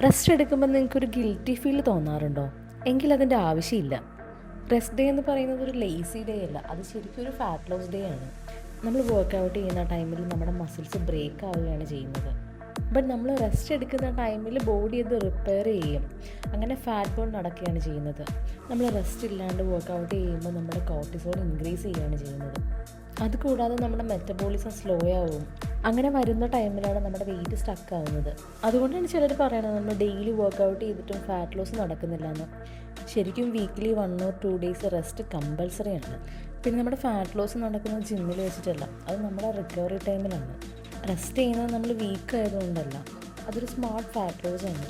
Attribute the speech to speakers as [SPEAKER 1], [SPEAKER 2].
[SPEAKER 1] Rest എടുക്കുമ്പോൾ നിങ്ങൾക്കൊരു guilty feel തോന്നാറുണ്ടോ? എങ്കിൽ അതിൻ്റെ ആവശ്യമില്ല. റെസ്റ്റ് ഡേ എന്ന് പറയുന്നത് ഒരു ലേസി ഡേ അല്ല, അത് ശരിക്കും ഒരു ഫാറ്റ് ലോസ് ഡേ ആണ്. നമ്മൾ വർക്കൗട്ട് ചെയ്യുന്ന ടൈമിൽ നമ്മുടെ മസിൽസ് ബ്രേക്ക് ആവുകയാണ് ചെയ്യുന്നത്. ബട്ട് നമ്മൾ റെസ്റ്റ് എടുക്കുന്ന ടൈമിൽ ബോഡി അത് റിപ്പയർ ചെയ്യും. അങ്ങനെ ഫാറ്റ് ബേൺ നടക്കുകയാണ് ചെയ്യുന്നത്. നമ്മൾ റെസ്റ്റ് ഇല്ലാണ്ട് വർക്കൗട്ട് ചെയ്യുമ്പോൾ നമ്മുടെ കോർട്ടിസോൾ ഇൻക്രീസ് ചെയ്യുകയാണ് ചെയ്യുന്നത്. അതുകൂടാതെ നമ്മുടെ മെറ്റബോളിസം സ്ലോ ആവും. അങ്ങനെ വരുന്ന ടൈമിലാണ് നമ്മുടെ വെയിറ്റ് സ്റ്റക്ക് ആവുന്നത്. അതുകൊണ്ടാണ് ചിലർ പറയണത് നമ്മൾ ഡെയിലി വർക്കൗട്ട് ചെയ്തിട്ടും ഫാറ്റ് ലോസ് നടക്കുന്നില്ല എന്ന്. ശരിക്കും weekly 1 or 2 days rest compulsory ആണ്. പിന്നെ നമ്മുടെ ഫാറ്റ് ലോസ് നടക്കുന്നത് ജിമ്മിൽ വെച്ചിട്ടല്ല, അത് നമ്മുടെ റിക്കവറി ടൈമിലാണ്. റെസ്റ്റ് ചെയ്യുന്നത് നമ്മൾ വീക്ക് ആയതുകൊണ്ടല്ല, അതൊരു സ്മാർട്ട് ഫാറ്റ് ലോസ് ആണ്.